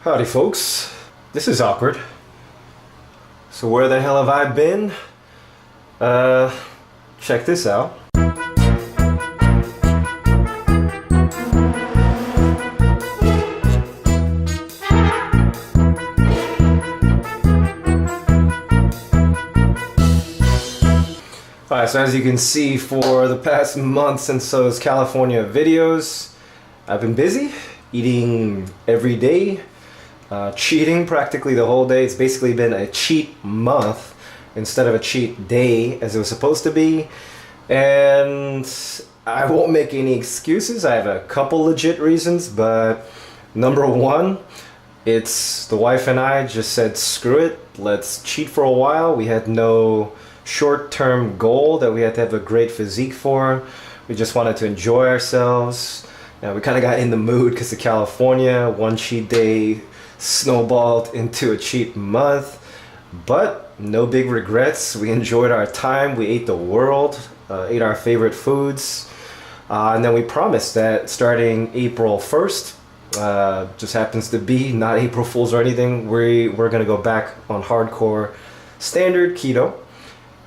Howdy folks, this is awkward. So where the hell have I been? Check this out. Alright, so as you can see, for the past month since those California videos, I've been busy, eating every day, cheating practically the whole day. It's basically been a cheat month instead of a cheat day as it was supposed to be. And I won't make any excuses. I have a couple legit reasons, but number one, it's the wife and I just said, screw it, let's cheat for a while. We had no short-term goal that we had to have a great physique for. We just wanted to enjoy ourselves. And we kind of got in the mood because of California. One cheat day snowballed into a cheat month, but no big regrets. We enjoyed our time. We ate the world, ate our favorite foods, and then we promised that starting April 1st, just happens to be not April Fools or anything, we're gonna go back on hardcore standard keto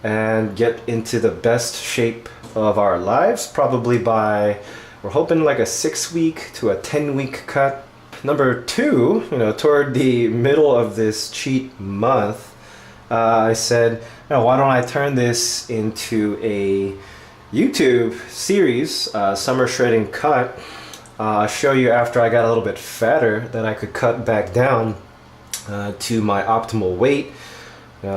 and get into the best shape of our lives, probably by, we're hoping like a 6-week to a 10-week cut. Number two, toward the middle of this cheat month, I said, why don't I turn this into a YouTube series, Summer Shredding Cut. Show you after I got a little bit fatter that I could cut back down to my optimal weight.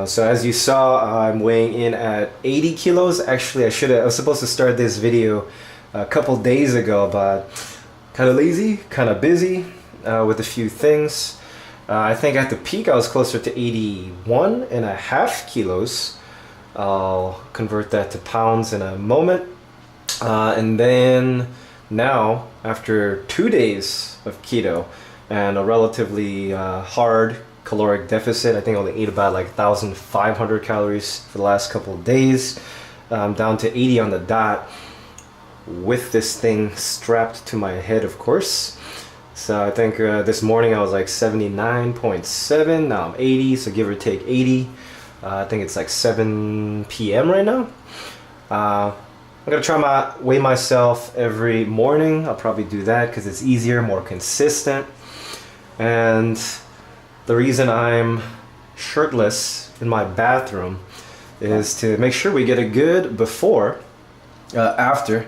So as you saw, I'm weighing in at 80 kilos. Actually, I was supposed to start this video a couple days ago, but kind of lazy, kind of busy with a few things. I think at the peak I was closer to 81.5 kilos. I'll convert that to pounds in a moment. And then now, after 2 days of keto and a relatively hard caloric deficit, I think I only ate about like 1,500 calories for the last couple of days. I'm down to 80 on the dot with this thing strapped to my head, of course. So I think this morning I was like 79.7, now I'm 80, so give or take 80. I think it's like 7 p.m. right now. I'm gonna try weigh myself every morning. I'll probably do that because it's easier, more consistent. And the reason I'm shirtless in my bathroom is to make sure we get a good before, after.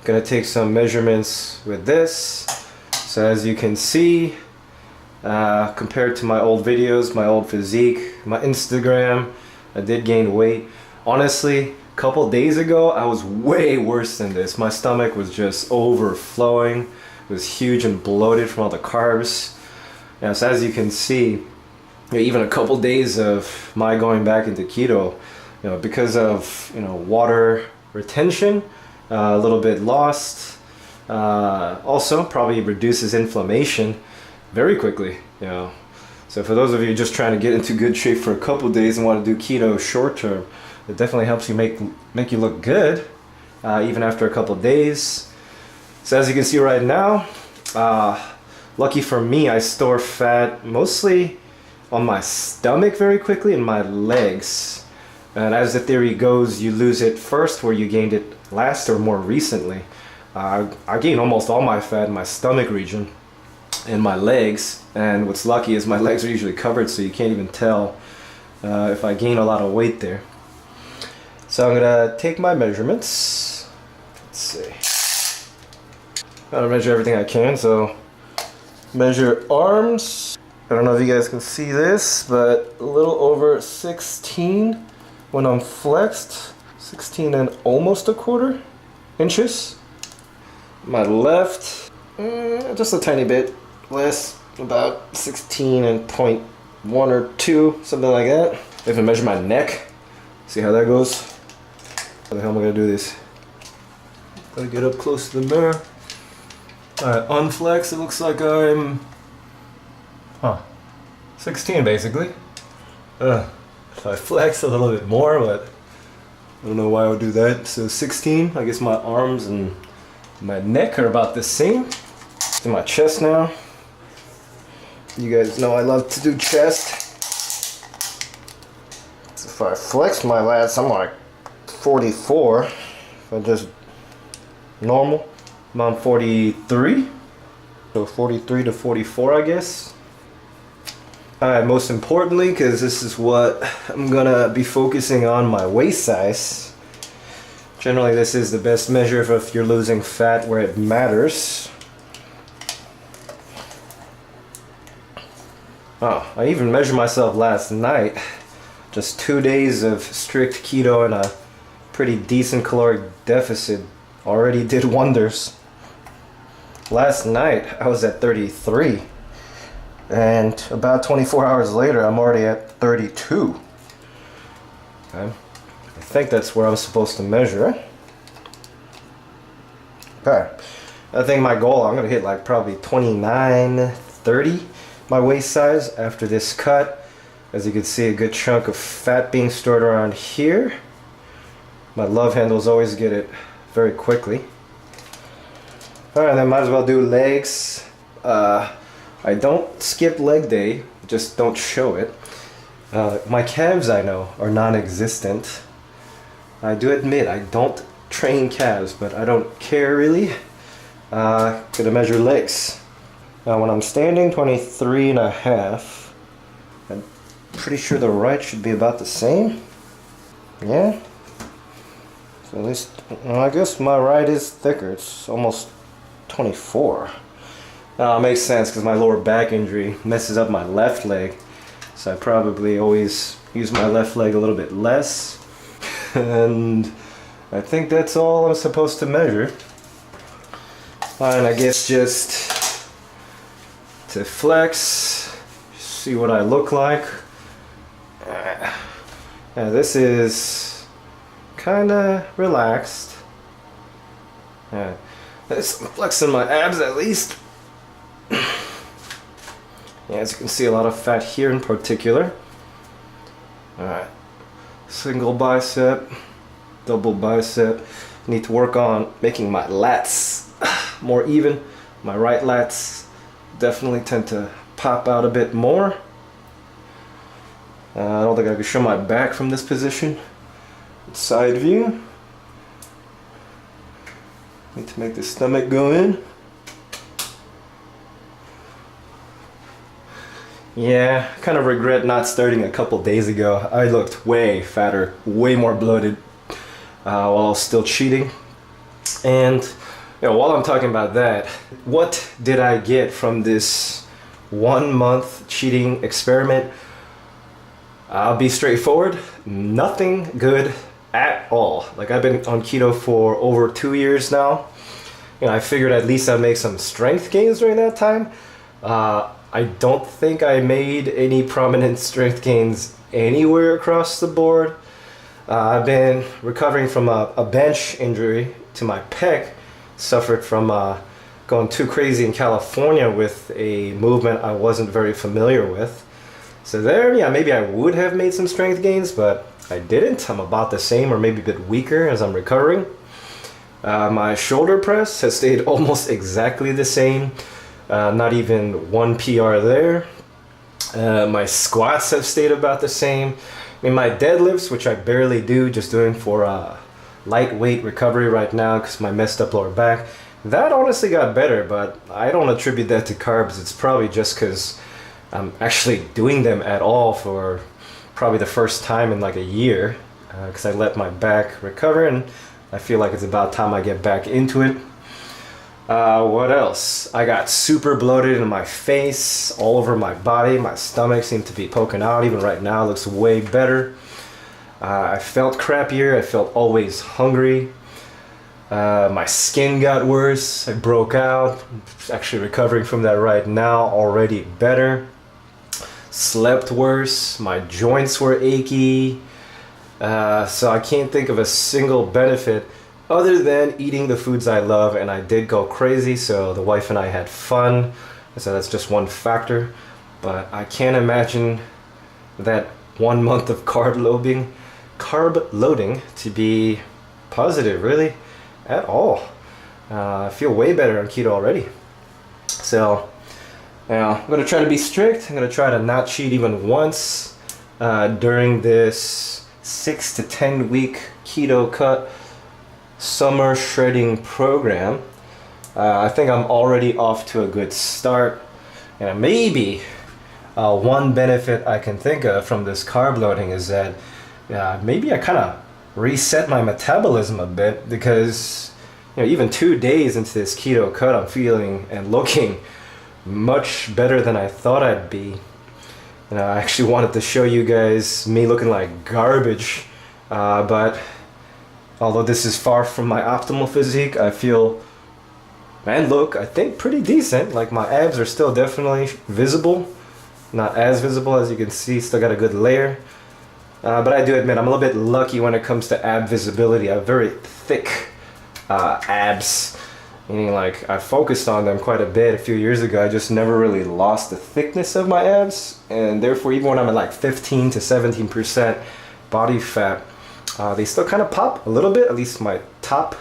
Gonna take some measurements with this. So as you can see, compared to my old videos, my old physique, my Instagram, I did gain weight. Honestly, a couple days ago, I was way worse than this. My stomach was just overflowing. It was huge and bloated from all the carbs. So as you can see, even a couple days of my going back into keto, because of water retention, a little bit lost. Also probably reduces inflammation very quickly. So for those of you just trying to get into good shape for a couple days and want to do keto short term, it definitely helps you make you look good even after a couple days. So as you can see right now, lucky for me, I store fat mostly on my stomach very quickly and my legs. And as the theory goes, you lose it first where you gained it last or more recently. I gained almost all my fat in my stomach region and my legs. And what's lucky is my legs are usually covered, so you can't even tell if I gain a lot of weight there. So I'm gonna take my measurements. Let's see. Gotta measure everything I can. So measure arms. I don't know if you guys can see this, but a little over 16 when I'm flexed. 16 and almost a quarter inches. My left, just a tiny bit less, about 16 and 0.1 or 2, something like that. If I measure my neck, see how that goes. How the hell am I gonna do this? Gotta get up close to the mirror. Alright, unflex, it looks like I'm 16 basically. If I flex a little bit more, but I don't know why I would do that. So 16, I guess my arms and my neck are about the same. To my chest now. You guys know I love to do chest. If I flex my lats, I'm like 44. If I just normal, I'm on 43. So 43 to 44, I guess. Alright, most importantly, because this is what I'm gonna be focusing on, my waist size. Generally, this is the best measure of if you're losing fat where it matters. Oh, I even measured myself last night. Just 2 days of strict keto and a pretty decent caloric deficit already did wonders. Last night, I was at 33. And about 24 hours later, I'm already at 32. Okay. I think that's where I'm supposed to measure. Okay. I think my goal, I'm gonna hit like probably 29, 30, my waist size after this cut. As you can see, a good chunk of fat being stored around here. My love handles always get it very quickly. Alright, then might as well do legs. I don't skip leg day, just don't show it. My calves, I know, are non-existent. I do admit I don't train calves, but I don't care really. Gonna measure legs. Now when I'm standing, 23 and a half. I'm pretty sure the right should be about the same. Yeah. So at least, well, I guess my right is thicker. It's almost 24. It makes sense because my lower back injury messes up my left leg. So I probably always use my left leg a little bit less. And I think that's all I'm supposed to measure. Fine, I guess just to flex, see what I look like. Now this is kind of relaxed. Yeah, there's some flex in my abs at least. Yeah, as you can see, a lot of fat here in particular. Alright, single bicep, double bicep. Need to work on making my lats more even. My right lats definitely tend to pop out a bit more. I don't think I can show my back from this position. Side view. Need to make the stomach go in. Yeah, kind of regret not starting a couple days ago. I looked way fatter, way more bloated while I was still cheating. And while I'm talking about that, what did I get from this 1 month cheating experiment? I'll be straightforward, nothing good at all. Like, I've been on keto for over 2 years now. I figured at least I'd make some strength gains during that time. I don't think I made any prominent strength gains anywhere across the board. I've been recovering from a bench injury to my pec. Suffered from going too crazy in California with a movement I wasn't very familiar with. So there, yeah, maybe I would have made some strength gains, but I didn't. I'm about the same or maybe a bit weaker as I'm recovering. My shoulder press has stayed almost exactly the same. Not even one PR there. My squats have stayed about the same. I mean, my deadlifts, which I barely do, just doing for lightweight recovery right now because my messed up lower back, that honestly got better, but I don't attribute that to carbs. It's probably just because I'm actually doing them at all for probably the first time in like a year because I let my back recover and I feel like it's about time I get back into it. What else? I got super bloated in my face, all over my body. My stomach seemed to be poking out. Even right now, it looks way better. I felt crappier. I felt always hungry. My skin got worse. I broke out. I'm actually recovering from that right now. Already better. Slept worse. My joints were achy. So I can't think of a single benefit other than eating the foods I love, and I did go crazy, so the wife and I had fun, so that's just one factor. But I can't imagine that 1 month of carb loading to be positive, really, at all. I feel way better on keto already. So Now, I'm gonna try to be strict. I'm gonna try to not cheat even once during this 6 to 10 week keto cut summer shredding program. I think I'm already off to a good start. And maybe one benefit I can think of from this carb loading is that maybe I kind of reset my metabolism a bit, because even 2 days into this keto cut, I'm feeling and looking much better than I thought I'd be. I actually wanted to show you guys me looking like garbage, but although this is far from my optimal physique, I feel and look, I think, pretty decent. Like, my abs are still definitely visible. Not as visible as you can see, still got a good layer. But I do admit I'm a little bit lucky when it comes to ab visibility. I have very thick abs, meaning like I focused on them quite a bit a few years ago. I just never really lost the thickness of my abs, and therefore even when I'm at like 15 to 17% body fat, they still kind of pop a little bit, at least my top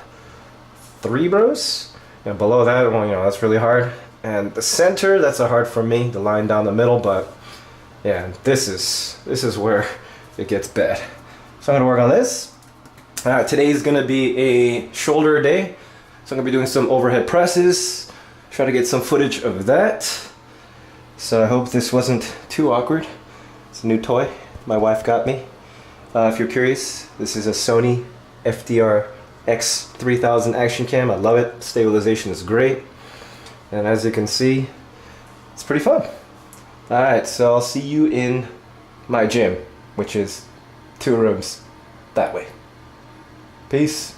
3 bros. And below that, well, that's really hard. And the center, that's hard for me, the line down the middle. But yeah, this is where it gets bad. So I'm gonna work on this. Today's gonna be a shoulder day, so I'm gonna be doing some overhead presses. Try to get some footage of that. So I hope this wasn't too awkward. It's a new toy my wife got me. If you're curious, this is a Sony FDR X3000 action cam. I love it. Stabilization is great, and as you can see, it's pretty fun. Alright, so I'll see you in my gym, which is 2 rooms that way. Peace.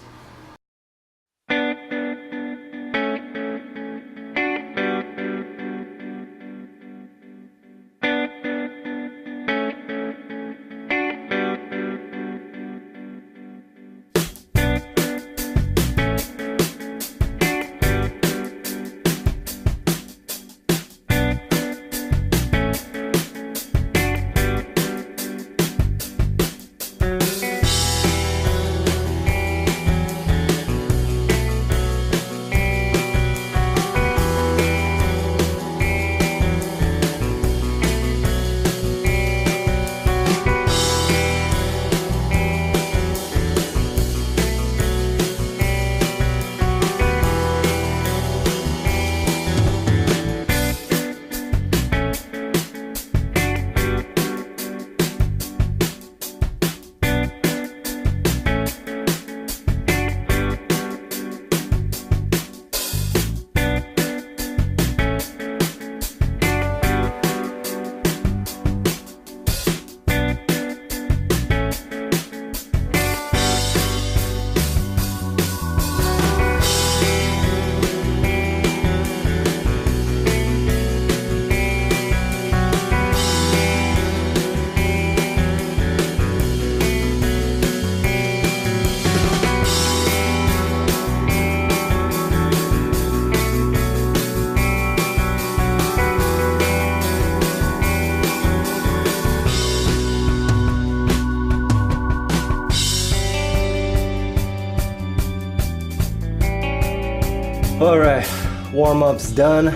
Alright, warm-up's done.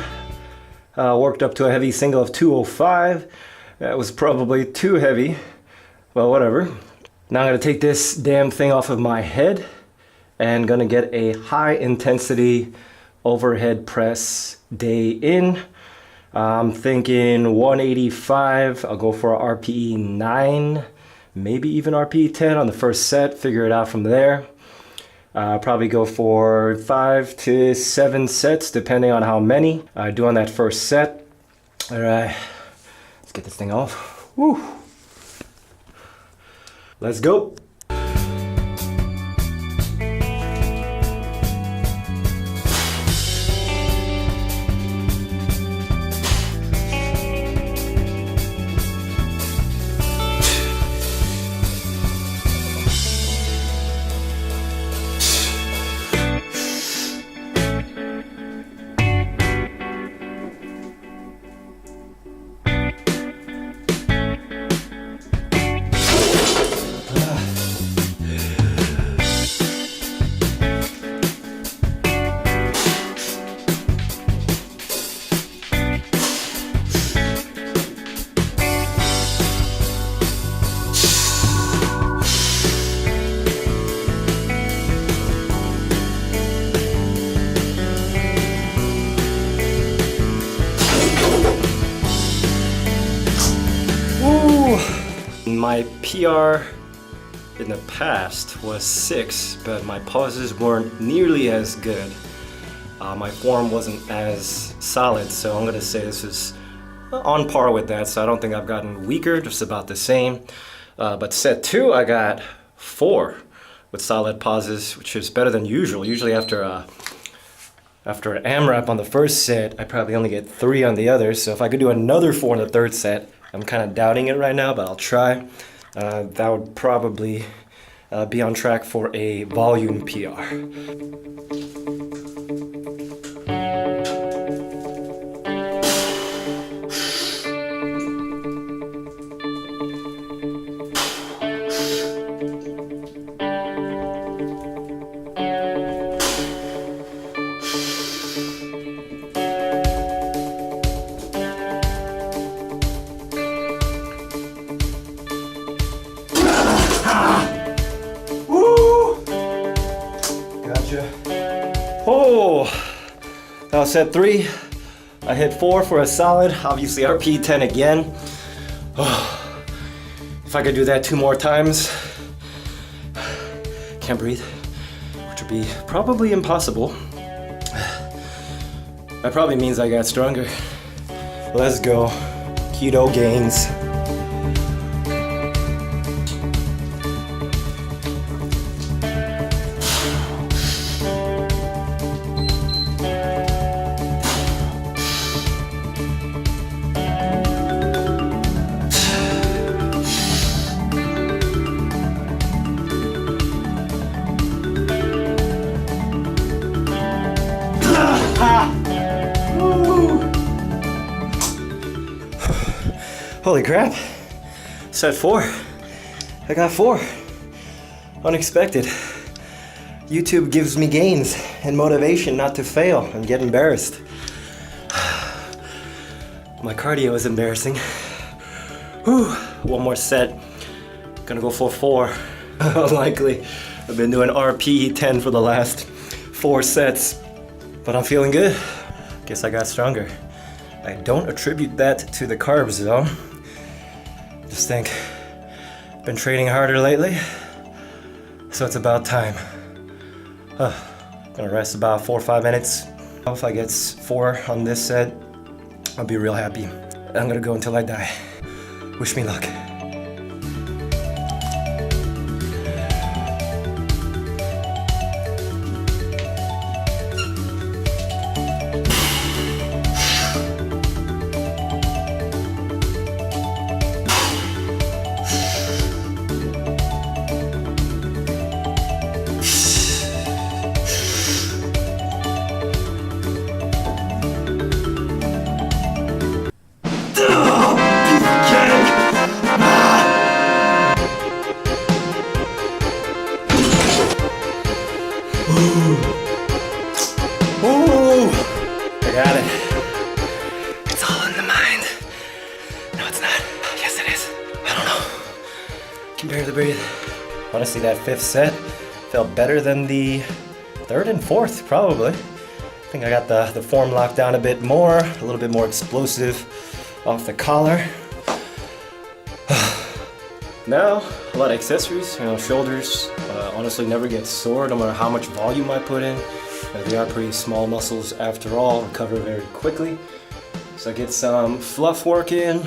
Worked up to a heavy single of 205. That was probably too heavy, well, whatever. Now I'm gonna take this damn thing off of my head and gonna get a high intensity overhead press day in. I'm thinking 185. I'll go for a RPE 9, maybe even RPE 10 on the first set, figure it out from there. Probably go for 5 to 7 sets, depending on how many I do on that first set. All right, let's get this thing off. Woo. Let's go. My PR in the past was 6, but my pauses weren't nearly as good. My form wasn't as solid, so I'm gonna say this is on par with that, so I don't think I've gotten weaker, just about the same. But set 2, I got 4 with solid pauses, which is better than usual. Usually after an AMRAP on the first set, I probably only get 3 on the others. So if I could do another 4 in the third set, I'm kind of doubting it right now, but I'll try. That would probably be on track for a volume PR. Oh, that was set 3. I hit 4 for a solid, obviously RP 10 again. Oh, if I could do that 2 more times, can't breathe, which would be probably impossible. That probably means I got stronger. Let's go, keto gains. Holy crap, set 4, I got 4, unexpected. YouTube gives me gains and motivation not to fail and get embarrassed. My cardio is embarrassing. Whew. 1 more set, gonna go for 4. Unlikely, I've been doing RP 10 for the last 4 sets, but I'm feeling good. Guess I got stronger. I don't attribute that to the carbs though. Just think, been training harder lately, so it's about time. Gonna rest about 4 or 5 minutes. If I get 4 on this set, I'll be real happy. I'm gonna go until I die. Wish me luck. Ooh, I got it. It's all in the mind. No, it's not. Yes, it is. I don't know. Can barely breathe. Honestly, that 5th set felt better than the 3rd and 4th, probably. I think I got the form locked down a bit more, a little bit more explosive off the collar. Now, a lot of accessories, shoulders honestly never get sore no matter how much volume I put in. They are pretty small muscles after all, recover very quickly. So I get some fluff work in.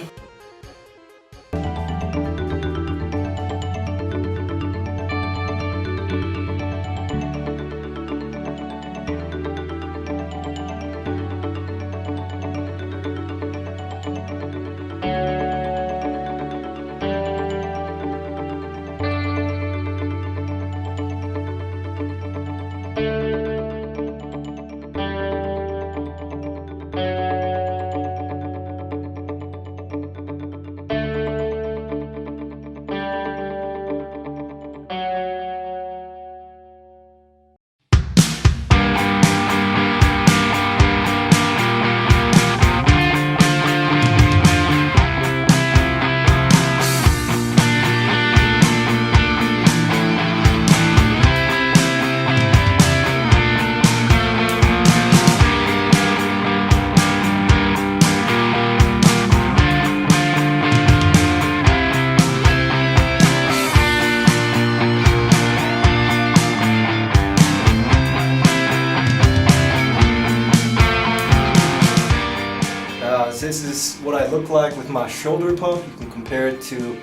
This is what I look like with my shoulder pump. You can compare it to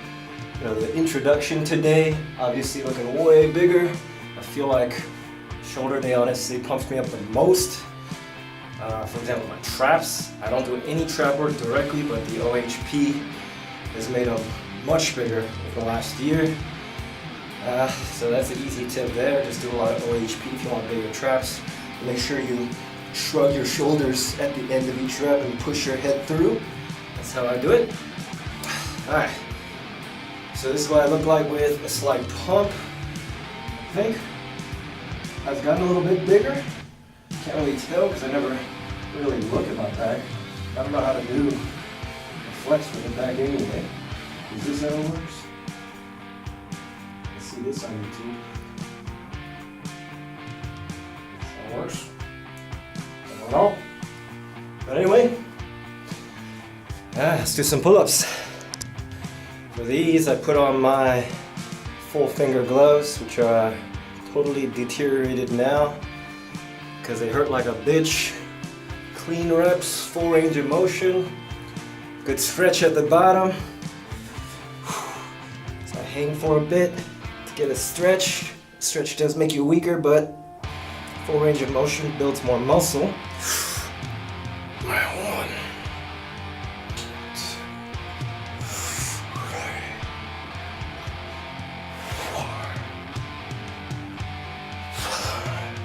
the introduction today. Obviously looking way bigger. I feel like shoulder day honestly pumps me up the most. For example, my traps. I don't do any trap work directly, but the OHP has made them much bigger over the last year. So that's an easy tip there. Just do a lot of OHP if you want bigger traps. Make sure you shrug your shoulders at the end of each rep and push your head through. That's how I do it. Alright. So this is what I look like with a slight pump. I think I've gotten a little bit bigger. Can't really tell because I never really look at my back. I don't know how to do a flex with the back anyway. Is this how it works? I see this on YouTube. That works. I don't know. But anyway, let's do some pull-ups. For these, I put on my full finger gloves, which are totally deteriorated now because they hurt like a bitch. Clean reps, full range of motion, good stretch at the bottom. So I hang for a bit to get a stretch. Stretch does make you weaker, but full range of motion builds more muscle. One, two, three, four, five,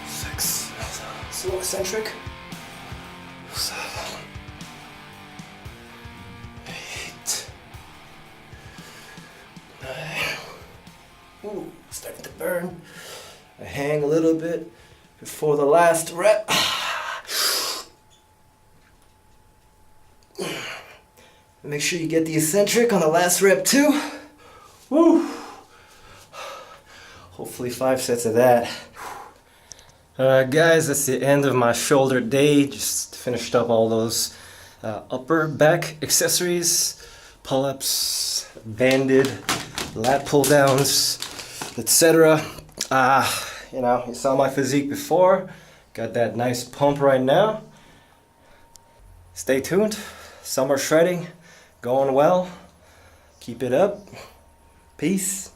six. Slow eccentric. 7, 8, 9. Ooh, starting to burn. I hang a little bit before the last rep. Make sure you get the eccentric on the last rep too. Woo! Hopefully 5 sets of that. Alright guys, that's the end of my shoulder day. Just finished up all those upper back accessories, pull-ups, banded, lat pull-downs, etc. You saw my physique before. Got that nice pump right now. Stay tuned. Summer shredding going well. Keep it up. Peace.